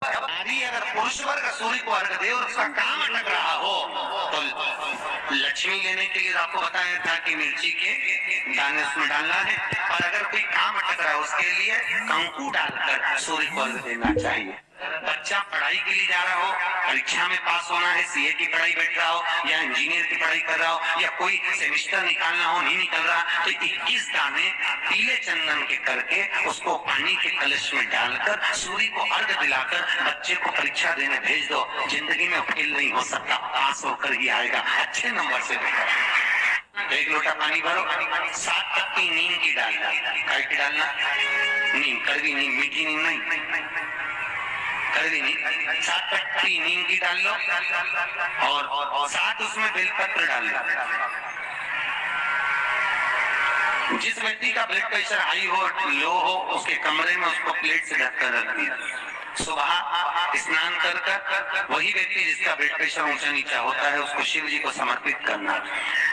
नारी अगर पुरुष वर्ग सूर्य को अर्घ दे और उसका काम अटक रहा हो तो लक्ष्मी लेने के लिए आपको बताया था कि मिर्ची के दाने उसमें डालना है, और अगर कोई काम अटक रहा है उसके लिए कंकु डालकर सूर्य को अर्घ देना चाहिए। बच्चा पढ़ाई के लिए जा रहा हो, परीक्षा में पास होना है, सीए की पढ़ाई बैठ रहा हो या इंजीनियर की पढ़ाई कर रहा हो या कोई सेमिस्टर निकालना हो, नहीं निकल रहा, तो 21 दाने पीले चंदन के करके उसको पानी के कलश में डालकर सूर्य को अर्घ दिलाकर बच्चे को परीक्षा देने भेज दो। जिंदगी में फेल नहीं हो सकता, पास होकर ही आएगा, अच्छे नंबर से देगा। एक लोटा पानी भरो, 7 पत्ती नीम की डालना, काय की डालना, नीम, कड़वी नीम, मीठी नीम नहीं, कड़वी नीम, 7 पत्ती नीम की डाल लो और 7 उसमें बेलपत्र डाल लो। जिस व्यक्ति का ब्लड प्रेशर हाई हो, लो हो, उसके कमरे में उसको प्लेट से ढककर रख दिया। सुबह स्नान कर वही व्यक्ति जिसका ब्लड प्रेशर ऊंचा नीचा होता है उसको शिव जी को समर्पित करना।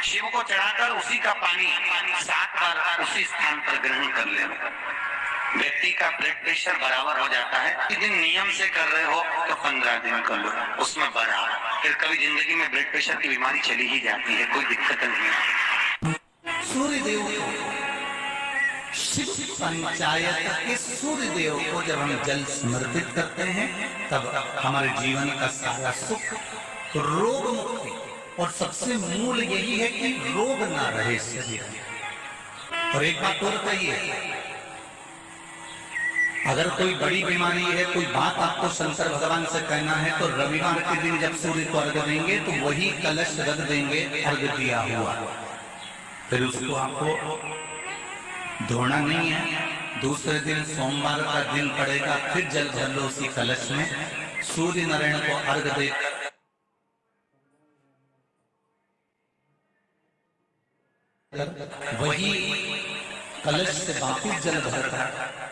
शिव को चढ़ाकर उसी का पानी 7 बार उसी स्थान पर ग्रहण कर लेना। व्यक्ति का ब्लड प्रेशर बराबर हो जाता है। इस दिन नियम से कर रहे हो तो 15 दिन कर लो, उसमें बराबर, फिर कभी जिंदगी में ब्लड प्रेशर की बीमारी चली ही जाती है, कोई दिक्कत नहीं है। सूर्य देव शिव पंचायत के सूर्य देव को जब हम जल समर्पित करते हैं तब हमारे जीवन का सारा सुख, रोग मुक्ति, और सबसे मूल यही है कि रोग ना रहे शरीर में। और एक बात और कहिए, अगर कोई बड़ी बीमारी है, कोई बात आपको शंकर भगवान से कहना है तो रविवार के दिन जब सूर्य को अर्घ देंगे तो वही कलश रख देंगे अर्घ दिया हुआ, फिर उसको आपको धोना नहीं है। दूसरे दिन सोमवार का दिन पड़ेगा, फिर जल भर लो उसी कलश में, सूर्य नारायण को अर्घ देकर वही कलश से वापिस जल भरकर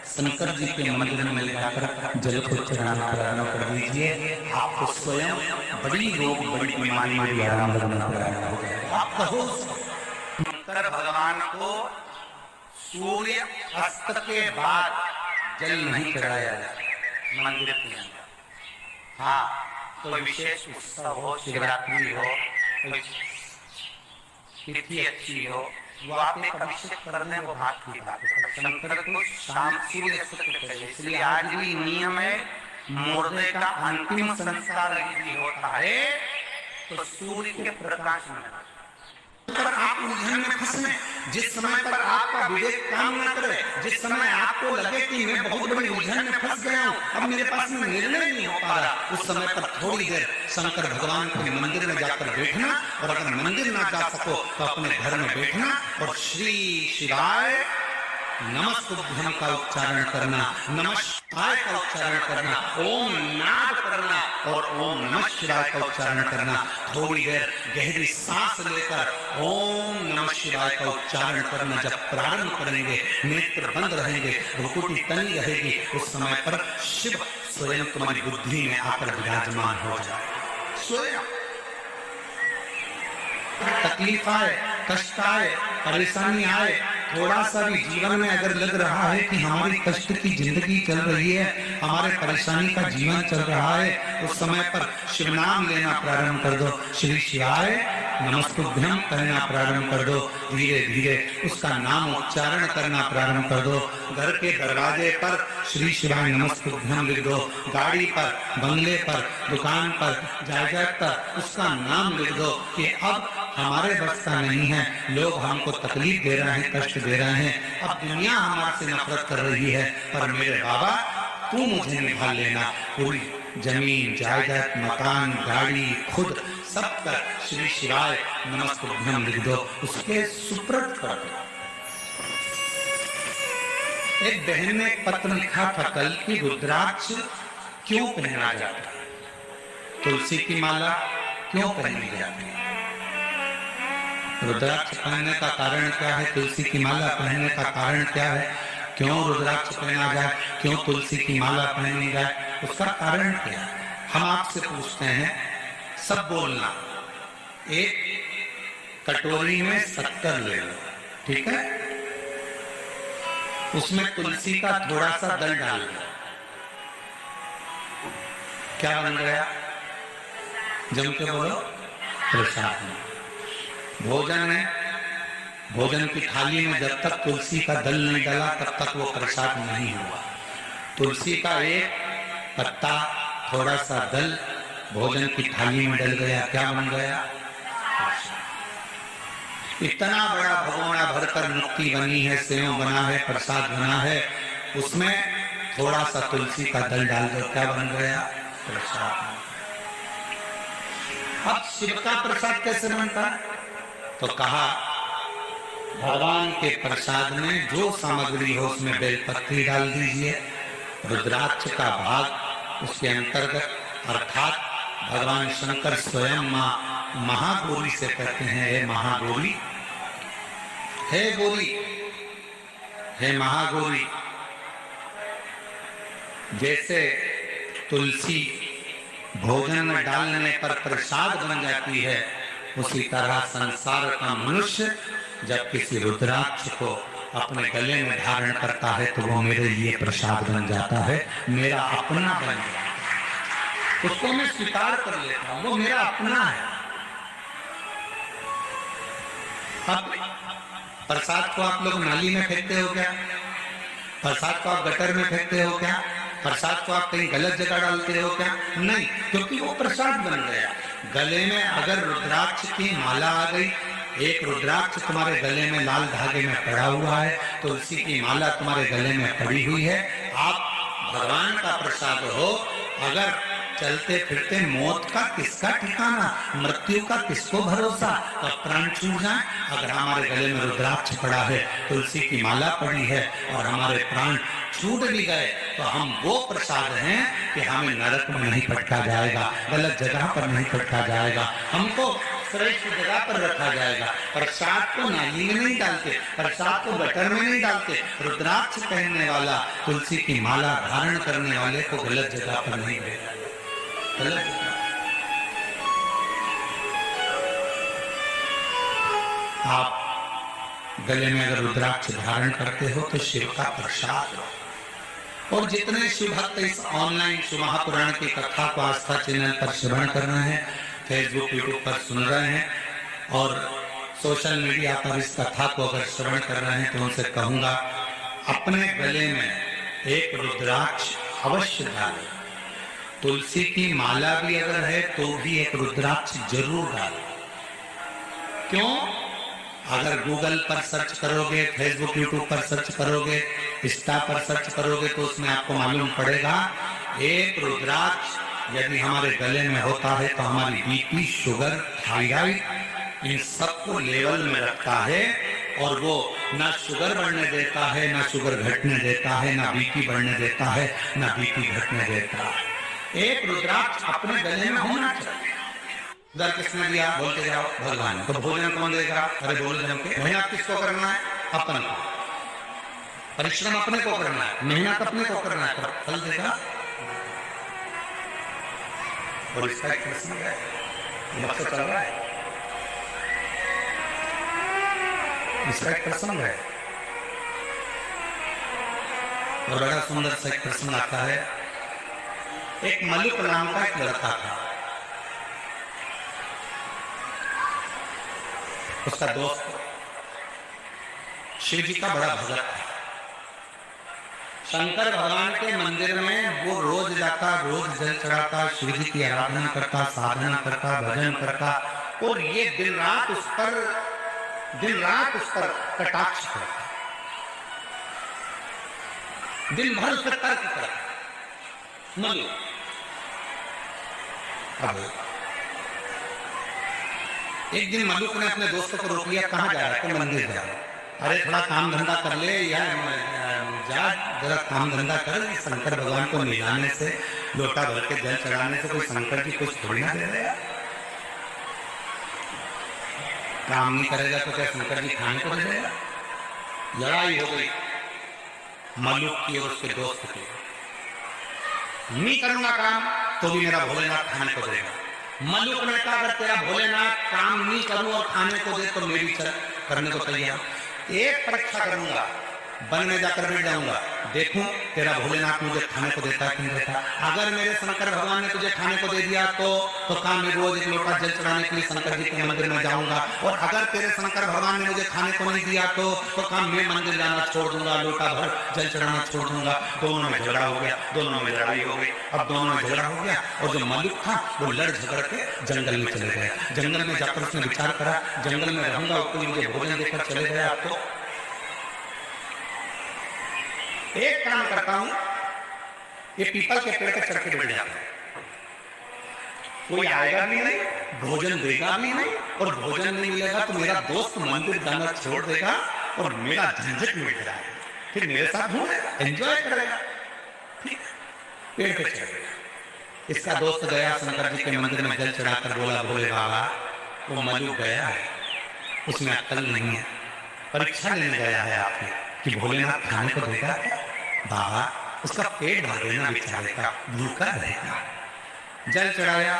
शंकर जी के मंदिर में ले जाकर जल को चढ़ाना प्रारंभ कर दीजिए। आपको स्वयं बड़ी रोग, बड़ी बीमारी में भी आराम लगना प्रारंभ हो जाएगा। आप कहो शंकर भगवान को सूर्य अस्त के बाद जल नहीं चढ़ाया जाता मंदिर के अंदर। हाँ, कोई विशेष उत्सव हो, शिवरात्रि हो, कोई तिथि अच्छी हो, वो आप एक अभिषेक कर दें, वो बात की बात है। शंकर को शाम सूर्य अस्त को चाहिए, इसलिए आज भी नियम है, मुर्दे का अंतिम संस्कार यदि होता है तो सूर्य के प्रकाश में। पर आप उलझन में फंसे, जिस समय पर आपका विवेक काम न करे, जिस समय आपको लगे कि मैं बहुत बड़ी उलझन में फंस गया हूँ, अब मेरे पास में निर्णय नहीं हो पा रहा, उस समय पर थोड़ी देर शंकर भगवान के मंदिर में जाकर बैठना, और अगर मंदिर ना जा सको तो अपने घर में बैठना और श्री शिवाय नमस्तुभ्यं का उच्चारण करना, नमः शिवाय का उच्चारण करना, ओम नाद करना और ओम नमः शिवाय का उच्चारण करना। थोड़ी देर गहरी सांस लेकर ओम नमः शिवाय का उच्चारण करना जब प्रारंभ करेंगे, नेत्र बंद रहेंगे, भ्रुकुटी तनी रहेगी, उस समय पर शिव स्वयं तुम्हारी बुद्धि में आकर विराजमान हो जाए। स्वयं तकलीफ आए, कष्ट आए, परेशानी आए, थोड़ा सा भी जीवन में अगर लग रहा है कि हमारी कष्ट की जिंदगी चल रही है, हमारे परेशानी का जीवन चल रहा है, उस समय पर शिव नाम लेना प्रारंभ कर दो, श्री शिवाय नमस्तुभ्यं कहना प्रारंभ कर दो। धीरे धीरे उसका नाम उच्चारण करना प्रारंभ कर दो। घर के दरवाजे पर श्री शिवाय नमस्तुभ्यं लिख दो, गाड़ी पर, बंगले पर, दुकान पर, जायदाद पर उसका नाम लिख दो कि अब हमारे बस का नहीं है, लोग हमको तकलीफ दे रहे हैं, कष्ट दे रहे हैं, अब दुनिया हमारे से नफरत कर रही है, पर मेरे बाबा तू मुझे निभा लेना। पूरी जमीन, जायदाद, मकान, गाड़ी, खुद सब पर श्री शिवाय नमस्तुभ्यं लिख दो, उसके सुप्रत कर दो। एक बहन ने पत्र लिखा था कल कि रुद्राक्ष क्यों पहना जाता है, तुलसी की माला क्यों पहनी जाती है, रुद्राक्ष पहनने का कारण क्या है, तुलसी की माला पहनने का कारण क्या है, क्यों रुद्राक्ष पहना जाए, क्यों तुलसी की माला पहनी जाए, उसका कारण क्या है। हम आपसे पूछते हैं, सब बोलना, एक कटोरी में शक्कर ले लो, ठीक है, उसमें तुलसी का थोड़ा सा दल डाल दो, क्या बन गया? जम के बोलो, प्रसाद। भोजन है, भोजन की थाली में जब तक तुलसी का दल नहीं डाला तब तक वो प्रसाद नहीं हुआ। तुलसी का एक पत्ता, थोड़ा सा दल भोजन की थाली में डल गया, क्या बन गया? इतना बड़ा भगोना भरकर मुक्ति बनी है, सेव बना है, प्रसाद बना है, उसमें थोड़ा सा तुलसी का दल डाल दो, क्या बन गया? प्रसाद। अब शिव का प्रसाद कैसे बनता है? तो कहा भगवान के प्रसाद में जो सामग्री हो उसमें बेलपत्री डाल दीजिए, रुद्राक्ष का भाग उसके अंतर्गत, अर्थात भगवान शंकर स्वयं मां महागौरी से कहते हैं, हे महागौरी, हे गौरी, हे महागौरी। जैसे तुलसी भोजन में डालने पर प्रसाद बन जाती है, उसी तरह संसार का मनुष्य जब किसी रुद्राक्ष को अपने गले में धारण करता है तो वो मेरे लिए प्रसाद बन जाता है, मेरा अपना बन जाता है, उसको मैं स्वीकार कर लेता हूं, वो मेरा अपना है। अब प्रसाद को आप लोग नाली में फेंकते हो क्या? प्रसाद को आप गटर में फेंकते हो क्या? प्रसाद को आप कहीं गलत जगह डालते हो क्या? नहीं, क्योंकि वो प्रसाद बन गया। गले में अगर रुद्राक्ष की माला आ गई, एक रुद्राक्ष तुम्हारे गले में लाल धागे में पड़ा हुआ है, तुलसी की माला तुम्हारे गले में पड़ी हुई है, आप भगवान का प्रसाद हो। अगर चलते फिरते मौत का किसका ठिकाना, मृत्यु का किसको भरोसा, कब प्राण छूट जाए। अगर हमारे गले में रुद्राक्ष पड़ा है, तुलसी की माला पड़ी है और हमारे प्राण छूट भी गए तो हम वो प्रसाद हैं कि हमें नरक में नहीं पटका जाएगा, गलत जगह पर नहीं पटका जाएगा, हमको श्रेष्ठ जगह पर रखा जाएगा। प्रसाद को नाली में नहीं डालते, प्रसाद को गटर में नहीं डालते, रुद्राक्ष पहनने वाला, तुलसी की माला धारण करने वाले को गलत जगह पर नहीं भेजा, गलत जगह। आप गले में अगर रुद्राक्ष धारण करते हो तो शिव का प्रसाद हो। और जितने शिव भक्त इस ऑनलाइन शिव महापुराण की कथा को आस्था चैनल पर श्रवण कर रहे हैं, फेसबुक यूट्यूब पर सुन रहे हैं और सोशल मीडिया पर इस कथा को अगर श्रवण कर रहे हैं तो उनसे कहूंगा अपने गले में एक रुद्राक्ष अवश्य डालें। तुलसी की माला भी अगर है तो भी एक रुद्राक्ष जरूर डालें। क्यों? अगर गूगल पर सर्च करोगे, फेसबुक यूट्यूब पर सर्च करोगे, इंस्टा पर सर्च करोगे तो उसमें आपको मालूम पड़ेगा एक रुद्राक्ष यदि हमारे गले में होता है तो हमारी बीपी, शुगर, थायराइड इन सबको लेवल में रखता है और वो ना शुगर बढ़ने देता है, ना शुगर घटने देता है, ना बीपी बढ़ने देता है, ना बीपी घटने देता है। एक रुद्राक्ष अपने गले में होना चाहिए। दर किसने दिया? बोलते जाओ, भगवान। तो भोजन कौन देगा? अरे बोलो जम के। मेहनत किसको करना है? अपन को। परिश्रम अपने को करना है, मेहनत अपने को करना है, फल देगा। और इसका एक प्रश्न है, मकसद चल रहा है, इसका एक प्रसंग है और बड़ा सुंदर सा एक प्रसंग आता है। एक मलिक नाम का एक लड़का था, उसका दोस्त शिव जी का बड़ा भगत था। शंकर भगवान के मंदिर में वो रोज जाता, रोज जल चढ़ाता, शिव जी की आराधना करता, साधना करता, भजन करता और ये दिन रात उस पर कटाक्ष करता, दिन भर उस पर तर्क करता। मनु अब एक दिन मलुक ने अपने दोस्तों को रोक लिया, कहाँ जा रहा है? मंदिर जा रहा है। अरे थोड़ा काम धंधा कर ले या जा, जरा काम धंधा कर। शंकर भगवान को मिलाने से, लोटा भर के जल चढ़ाने से कोई शंकर जी कुछ थोड़ी ना दे रहे। काम नहीं करेगा तो क्या शंकर जी खाने को दे देगा? लड़ाई हो गई मलुक की और उसके दोस्त की। नहीं करूंगा काम तो भी मेरा भोलेनाथ खाने को देगा। मलुक ने कहा अगर तेरा भोलेनाथ काम नहीं करूं और खाने को दे तो मेरी करने को तैयार। एक परीक्षा करूंगा, वन में जाकर बैठ जाऊंगा, देखूं तेरा भोलेनाथ मुझे खाने को देता है कि नहीं देता। अगर मेरे शंकर भगवान ने तुझे खाने को दे दिया तो काम मैं रोज एक लोटा जल चढ़ाने के लिए शंकर जी के मंदिर में जाऊंगा, और अगर तेरे शंकर भगवान ने मुझे खाने को नहीं दिया तो काम मैं मंदिर जाना छोड़ दूंगा, लोटा भर जल चढ़ाना छोड़ दूंगा। दोनों में झगड़ा हो गया, दोनों में लड़ाई हो गई। अब दोनों में झगड़ा हो गया और जो मल्लिक था वो लड़ झगड़ के जंगल में चले गए। जंगल में जाकर उसने विचार करा, जंगल में रहूंगा कोई मुझे भोजन देकर चले गया, तो एक काम करता हूं, ये पीपल के पेड़ पर चढ़ के बैठ जाता हूं, कोई आएगा भी नहीं, भोजन देगा भी नहीं, और भोजन नहीं मिलेगा तो मेरा दोस्त मंदिर जाना छोड़ देगा और मेरा झंझट मिट जाएगा, फिर मेरे साथ घूमेगा, एंजॉय करेगा। ठीक, पेड़ पे चढ़ गया। इसका दोस्त गया शंकर जी के मंदिर में जल चढ़ाकर बोला, भोले बाबा वो मल्लू गया है, उसमें अक्ल नहीं है, परीक्षा लेने गया है आपने कि भोलेनाथ खाने को देगा बाबा, उसका पेट भर देना बेचारे का, भूखा रहेगा। जल चढ़ाया,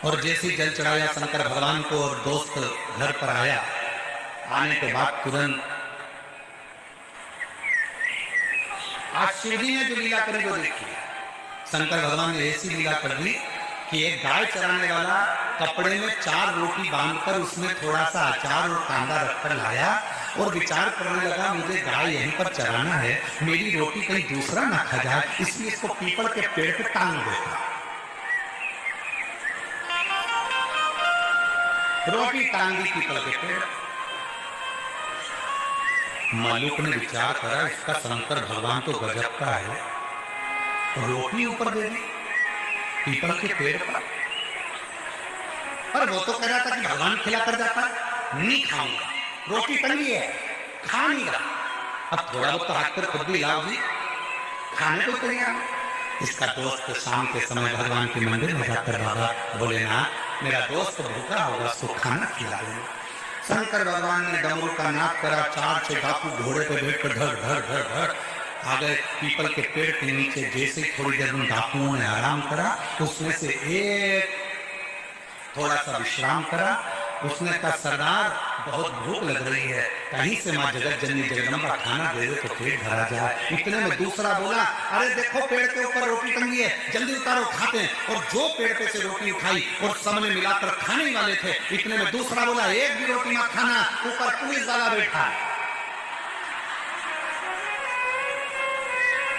और जैसे जल चढ़ाया शंकर भगवान को और दोस्त घर पर आया, आने के बाद तुरंत आज शिव जी ने जो लीला करी वो देखी। शंकर भगवान ने ऐसी लीला कर दी कि एक गाय चराने वाला कपड़े में 4 रोटी बांधकर उसमें थोड़ा सा अचार और कांदा रखकर लाया और विचार करने लगा, मुझे गाय यहीं पर चराना है, मेरी रोटी कहीं दूसरा ना खा जाए, इसलिए इसको पीपल के पेड़ पे टांग देता। रोटी टांग दी पीपल के पेड़। मल्लुक ने विचार करा, इसका शंकर भगवान तो गजब का है, रोटी ऊपर दे दी पीपल के पेड़ पर। और वो तो कह रहा था कि भगवान खिला कर जाता, नहीं खाऊंगा, रोटी टंगी है, खा नहीं रहा। अब थोड़ा बहुत हाथ पर खुद भी लाओ जी, खाने को तैयार। इसका दोस्त शाम के समय भगवान के मंदिर में जाकर बाबा भोलेनाथ मेरा दोस्त भूखा होगा, उसको खाना खिला दूंगा। शंकर भगवान ने डमरू का नाद करा, 4-6 डाकू घोड़े पे बैठकर धड़ धड़ धड़ धड़ आ गए पीपल के पेड़ के नीचे। जैसे ही थोड़ी देर में डाकुओं ने आराम करा तो उसमें से एक थोड़ा सा विश्राम करा। उसने कहा, सरदार बहुत भूख लग रही है, कहीं से माँ जगत जननी जगदम्बा खाना दे दे तो पेट भरा जाए। इतने में दूसरा बोला, अरे देखो पेड़ के ऊपर रोटी टंगी है, जल्दी उतारो खाते हैं। और जो पेड़ पे से रोटी उठाई और सबने मिलाकर खाने वाले थे, इतने में दूसरा बोला, एक भी रोटी मत खाना, ऊपर पुलिस वाला बैठा है,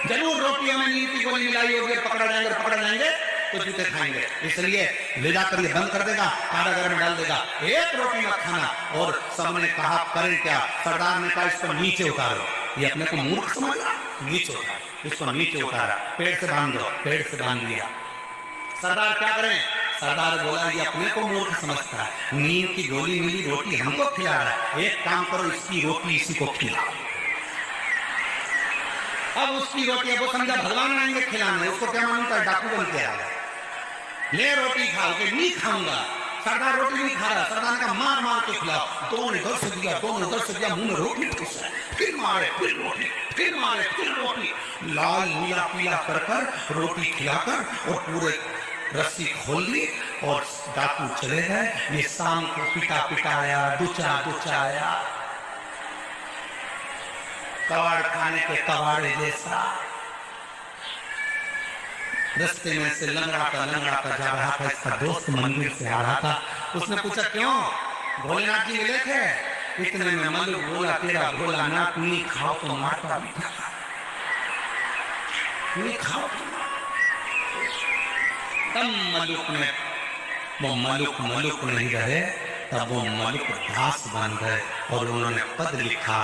जरूर रोटियों में नीम की गोली मिलाई होगी, पकड़ा जाएंगे तो जूते खाएंगे, इसलिए ले जाकर ये बंद कर देगा, कारागार में डाल देगा, एक रोटी मत खाना। और सबने कहा, करें क्या? सरदार ने कहा, इसको नीचे उतारो। ये अपने को मूर्ख समझा, नीचे उतारो, इसको नीचे उतारा, पेड़ से बांध दो, पेड़ से बांध दिया। सरदार क्या करें? सरदार बोला, ये अपने को मूर्ख समझता है, नीम की गोली मिली, रोटी हमको खिला रहा है, एक काम करो, इसकी रोटी इसी को खिलाओ। अब उसकी रोटी, वो समझा भगवान आएंगे खिलाने, उसको क्या मालूम था डाकू बन के आया। ले रोटी खाओ, कि नहीं खाऊंगा। सरदार रोटी नहीं खा रहा, सरदार का मार मार के खिलाओ। दोनों इधर से दिया, दोनों उधर से दिया, मुंह में रोटी ठूसा, फिर मारे, फिर रोटी, फिर मारे, फिर रोटी, लाल नीला पीला कर रोटी खिलाकर और पूरे रस्सी खोल ली और डाकू चले गए। ये शाम को पिटा पिटाया, दुचा आया, कबाड़ खाने के कबाड़े जैसा। रस्ते में से लंगड़ाता जा रहा था, इसका दोस्त मंदिर से आ रहा था। उसने पूछा, क्यों भोलेनाथ जी मिले थे? इतने में मल्लू बोला, तेरा भोलानाथ नहीं खाओ तो मारता भी था, नहीं खाओ तो। तब मल्लुक नहीं रहे, तब वो मल्लुक दास बन गए और उन्होंने पद लिखा,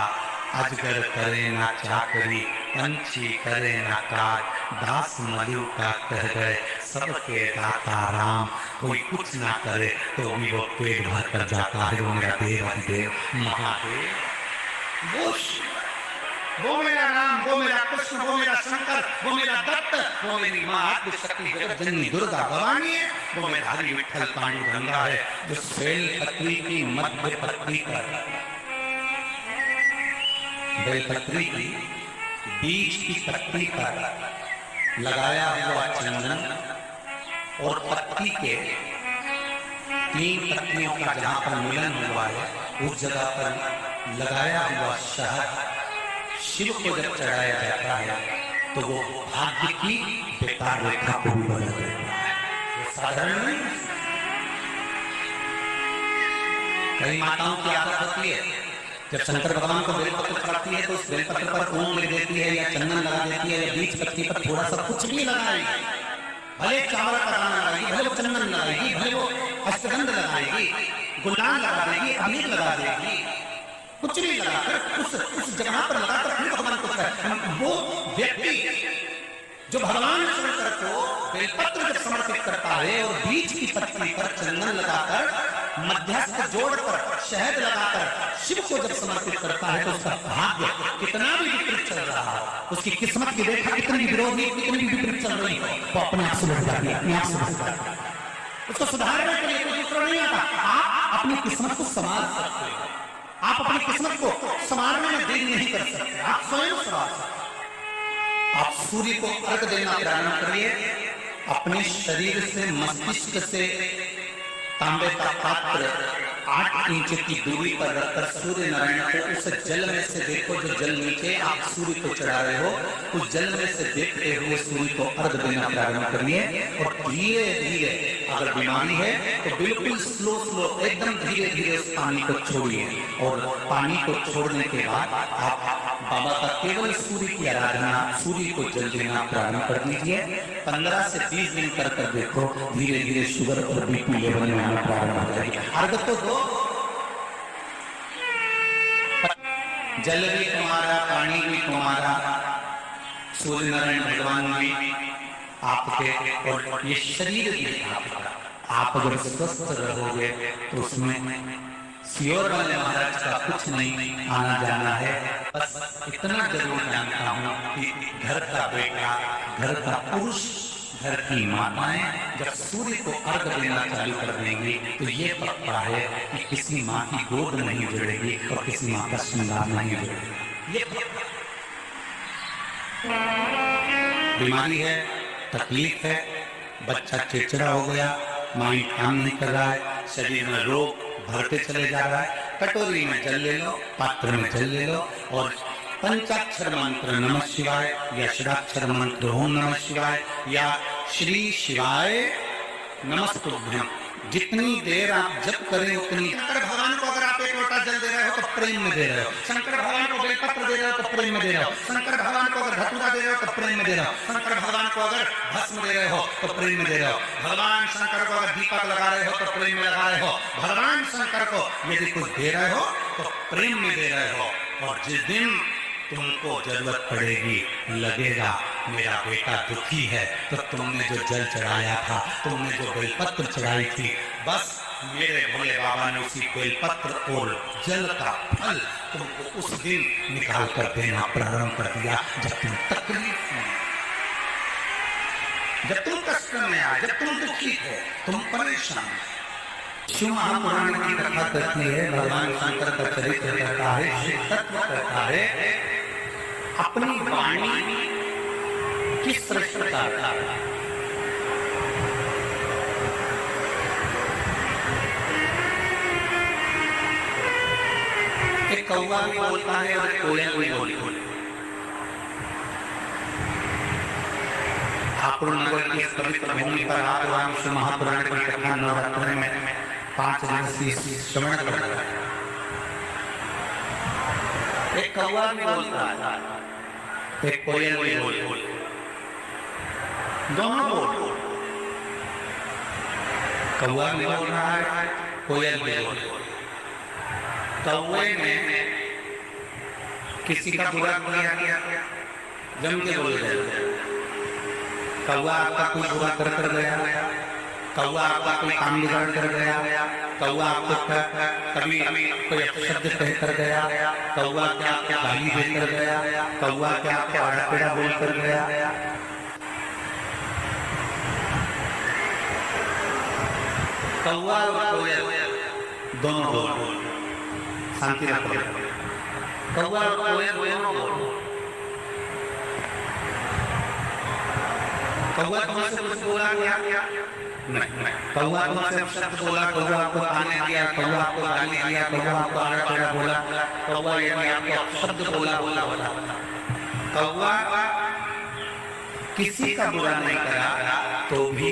अजगर करे ना चाकरी, पंछी करे ना काज, दास मल्लू का कह गए, सबके दाता राम। कोई कुछ ना करे तो भी वो पेट भर कर जाता है, वो मेरा देव महादेव, वो मेरा राम, वो मेरा कृष्ण, वो मेरा शंकर, वो मेरा दत्त, वो मेरी माँ आदिशक्ति जगत जननी दुर्गा भवानी है, वो मेरा हरि विठल पांडुरंगा है, जो बेल पत्री की मध्य पत्री पर, बेलपत्री की बीच की पत्ती पर लगाया हुआ चंदन और पत्ती के 3 पत्तियों का जहां पर मिलन हुआ है, उस जगह पर लगाया हुआ शहद शिव को जब चढ़ाया जाता है तो वो भाग्य की बेकार रेखा को भी बदल देता है। ये साधारण नहीं। कई माताओं की आदत होती है, जब शंकर भगवान को बेलपत्र चढ़ाती है तो उस बेलपत्र पर ओम लिख देती है या चंदन लगा देती है या बीच पत्ती पर थोड़ा सा कुछ भी लगाएगी, भले चावल का दाना लगाएगी, भले वो चंदन लगाएगी, भले वो अष्टगंध लगाएगी, गुलाल लगा देगी, अबीर लगा देगी, कुछ भी लगाकर उस जगह पर लगाकर फिर भगवान को वो व्यक्ति जो भगवान शंकर को बेलपत्र जब समर्पित करता है और बीच की पत्ती पर चंदन लगाकर मध्यस्थ जोड़कर शहद लगाकर शिव को जब समर्पित करता है तो उसका भाग्य कितना भी विपरीत चल रहा है, उसकी किस्मत की रेखा कितनी भी विरोधी, कितनी भी विपरीत चल रही हो, वो अपने आप से बढ़ जाती है, अपने आप से बढ़ जाती है। उसको सुधारने के लिए कोई दूसरा नहीं आता। आप अपनी किस्मत को संभाल सकते हो, आप अपनी किस्मत को संभालने में देरी नहीं कर सकते, आप स्वयं संभाल सकते। आप सूर्य को अर्घ देना प्रारंभ करिए, अपने शरीर से मस्तिष्क से तांबे का पात्र 8 इंच की दूरी पर रखकर सूर्य नारायण को उस जल में से देखो जो जल नीचे आप सूर्य को चढ़ा रहे हो, उस जल में से देखते हुए सूर्य को अर्घ देना प्रारंभ करिए। और धीरे धीरे अगर बीमारी है तो बिल्कुल स्लो एकदम धीरे धीरे उस पानी को छोड़िए और पानी को छोड़ने के बाद आप बाबा का केवल सूर्य की आराधना, सूर्य को जल देना प्रारंभ कर दीजिए। 15 से 20 दिन कर देखो, धीरे धीरे शुगर और बीपी लेवल में आना प्रारंभ हो जाएगी। अर्घ तो दो, जल भी तुम्हारा, पानी भी तुम्हारा, सूर्य नारायण भगवान भी आपके और ये शरीर भी आपका। आप अगर स्वस्थ रहोगे तो उसमें सियोर वाले महाराज का कुछ नहीं आना जाना है। बस इतना जरूर जानता हूँ कि घर का बेटा, घर का पुरुष, घर की माताएं जब सूर्य को अर्घ देना चालू कर देंगी तो ये पक्का है कि किसी माँ की गोद नहीं जुड़ेगी और किसी माँ का श्रृंगार नहीं जुड़ेगी। ये बीमारी है, तकलीफ है, बच्चा चिड़चिड़ा हो गया, माइंड काम नहीं कर रहा है, शरीर में रोग भरते चले जा रहा है, कटोरी में जल ले लो, पात्र में जल ले लो और पंचाक्षर मंत्र नमः शिवाय या षडाक्षर मंत्र ओम नमः शिवाय या श्री शिवाय नमस्तुभ्यम, जितनी देर आप जप करें उतनी। शंकर भगवान को अगर आप एक लोटा जल दे रहे हो तो प्रेम में दे रहे हो, शंकर भगवान को बेलपत्र दे रहे हो तो प्रेम में दे रहे हो, शंकर भगवान को अगर धतूरा दे रहे हो तो प्रेम में दे रहे हो, शंकर भगवान को अगर भस्म दे रहे हो तो प्रेम में दे रहे हो, भगवान शंकर को अगर दीपक लगा रहे हो तो प्रेम में लगा रहे हो, भगवान शंकर को यदि कुछ दे रहे हो तो प्रेम में दे रहे हो। और जिस दिन तुमको जरूरत पड़ेगी, लगेगा मेरा बेटा दुखी है, तो तुमने जो जल चढ़ाया था, तुमने जो बेलपत्र चढ़ाई थी, बस मेरे भोले बाबा ने उसी बेलपत्र और जल का फल तुमको उस दिन निकाल कर देना प्रारंभ कर दिया जब तुम तकलीफ में, जब तुम कष्ट में आ, जब तुम दुखी थे, तुम परेशान। शिव महापुराण की कथा करती है, भगवान शंकर का चरित्र करता है, शिव तत्व करता है, अपनी वाणी की श्रेष्ठता का। एक कौवा भी बोलता है और कोयल भी बोलती है। हापुड़ नगर की पवित्र भूमि पर आप शिव महापुराण की कथा नवरात्र में 5 दिवसीय श्रवण कर रहे हैं। एक कौवा भी बोलता है, एक कोयल भी बोलती है, दोनों बोल, कौवा भी बोल रहा है, कोयल भी बोल रहा है। कौवे ने किसी का बुरा किया, जम के बोल रहे, कौवा आपका कोई बुरा कर गया, कौवा आपका कोई काम बिगाड़ कर गया, कौवा आपको कभी कोई अपशब्द कह कर गया, कौवा क्या आपको गाली दे कर गया, कौवा क्या आपको आड़ा पेड़ा बोल कर गया। कौवा और कोयल दोनों बोल, शांति रखो। कौवा और कोयल दोनों बोल। कौआ तुमसे कुछ बोला क्या? नहीं। कौआ तुमसे शब्द बोला, कौआ आपको खाने दिया, कौआ आपको गाली दिया, कौआ आपको आड़ा टेढ़ा बोला, कौआ यदि आपको शब्द बोला, कौआ किसी का बुरा नहीं करा तो भी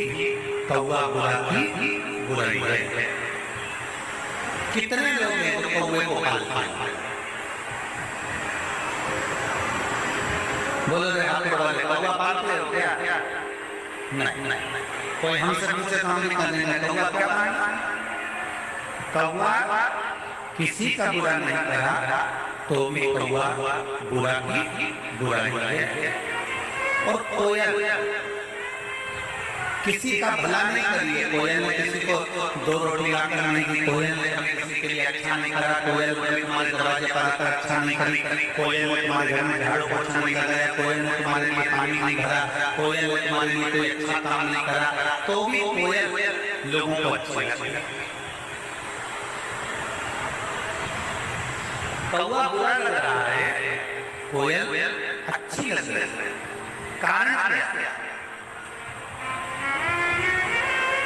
कौआ बुरा की बुराई है। कितने लोग हैं जो कौए को पालते हैं? बोलो रे हाथ बढ़ाओ, कौआ पालते हो क्या? नहीं। कोई हमसे पूछे तो हम नहीं करेंगे कौआ क्या पालना? कौआ किसी का बुरा नहीं करा तो भी कौआ बुरा की बुराई है। और कोयल किसी का भला नहीं करिए। कोयल ने किसी को 2 रोटी ला कर नहीं दी, कोयल ने कभी किसी के लिए अच्छा नहीं करा, कोयल ने तुम्हारे दरवाजे पर आकर अच्छा नहीं करी, कोयल ने तुम्हारे घर में झाड़ू पोछा नहीं लगाया, कोयल ने तुम्हारे लिए पानी नहीं भरा, कोयल ने तुम्हारे लिए कोई अच्छा काम नहीं करा, तो भी कोयल लोगों को अच्छी लगती है। कौआ बुरा लग रहा है, कोयल अच्छी लग रही है। कारण क्या?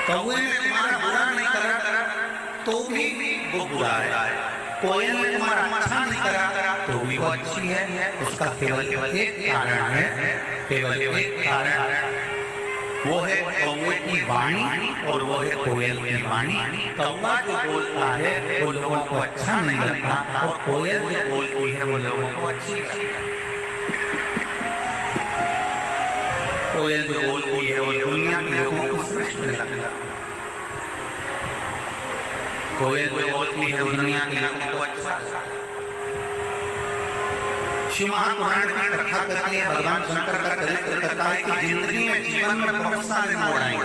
कौए ने तुम्हारा बुरा नहीं करा तो भी वो बुरा है, कोयल ने तुम्हारा अच्छा नहीं करा तो भी वो अच्छी है। उसका केवल एक कारण है, केवल एक कारण, वो है कौए की वाणी और वो है कोयल की वाणी। कौआ जो बोलता है वो लोगों को अच्छा नहीं लगता और कोयल जो बोलती है वो लोगों को अच्छी लगती है। कोयल जो बोलती है वो दुनिया के लोगों को श्रेष्ठ लगता है। कोयल जो बोलती है वो दुनिया के लोगों को अच्छा लगता है। शिव महापुराण की कथा करते हैं, भगवान शंकर का चरित्र करता है कि जिंदगी में जीवन में बहुत सारे मोड़ आए,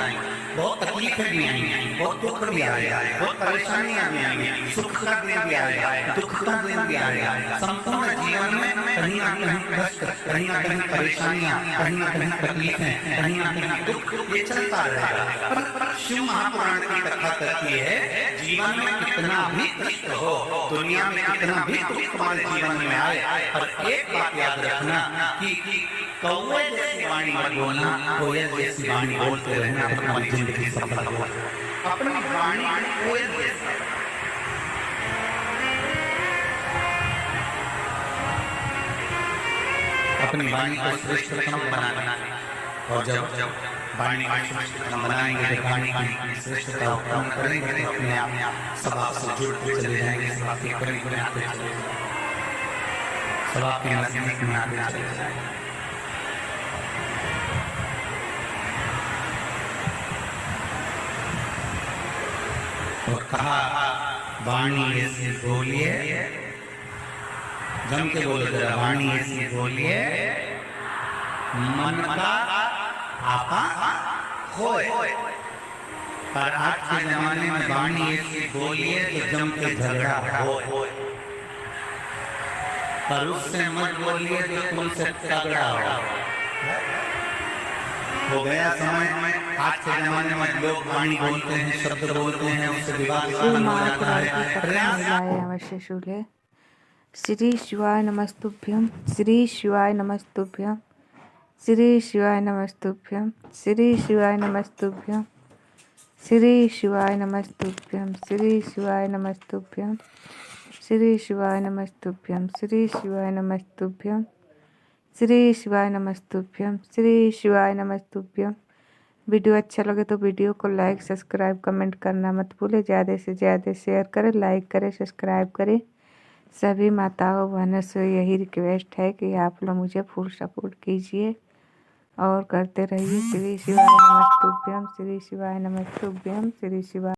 बहुत तकलीफें भी आई, बहुत दुख भी आया, बहुत परेशानियां भी आई, सुख का दिन भी आया, दुख का दिन भी आया। संपूर्ण जीवन में कहीं ना कहीं कष्ट, कहीं ना कहीं परेशानियां, कहीं ना कहीं तकलीफें, कहीं ना कहीं दुख, ये चलता रहेगा। पर शिव महापुराण की कथा करती है जीवन में कितना भी कष्ट हो, दुनिया में कितना भी दुख तुम्हारे जीवन में आए, पर एक बात याद रखना कि कौवे जैसी वाणी मत बोलना, कोयल जैसी वाणी बोलते रहना तो तुम्हारी जिंदगी सफल हो। अपनी वाणी कोयल जैसी, अपनी वाणी को श्रेष्ठतम बनाना, और जब वाणी को श्रेष्ठतम बनाएंगे तो वाणी की श्रेष्ठता उत्पन्न करेंगे तो अपने आप सब आपसे जुड़ते चले जाएंगे, सब आपके करीब में आते चले जाएंगे, सब आपके नजदीक में आते चले जाएंगे। और कहा वाणी ऐसी बोलिए, जम के बोलो जरा, वाणी ऐसी बोलिए मन का आपा होए। पर आज के जमाने में वाणी ऐसी बोलिए तो जम के झगड़ा हो, पर उससे मत बोलिए तो तुमसे तगड़ा हो गया समय। आज के जमाने में लोग वाणी बोलते हैं, शब्द बोलते हैं, उससे विवाद हो जाता है। अवश्य शूले। श्री शिवाय नमस्तुभ्यं, श्री शिवाय नमस्तुभ्यं, श्री शिवाय नमस्तुभ्यं, श्री शिवाय नमस्तुभ्यं, श्री शिवाय नमस्तुभ्यं, श्री शिवाय नमस्तुभ्यं, श्री शिवाय नमस्तुभ्यं, श्री शिवाय नमस्तुभ्यं, श्री शिवाय नमस्तुभ्यं, श्री शिवाय नमस्तुभ्यं। वीडियो अच्छा लगे तो वीडियो को लाइक, सब्सक्राइब, कमेंट करना मत भूले। ज़्यादा से ज़्यादा शेयर करें, लाइक करें, सब्सक्राइब करें। सभी माताओं बहनों से यही रिक्वेस्ट है कि आप लोग मुझे फुल सपोर्ट कीजिए और करते रहिए। श्री शिवाय नमस्तुभ्यं, श्री शिवाय नमस्तुभ्यं, श्री शिवाय।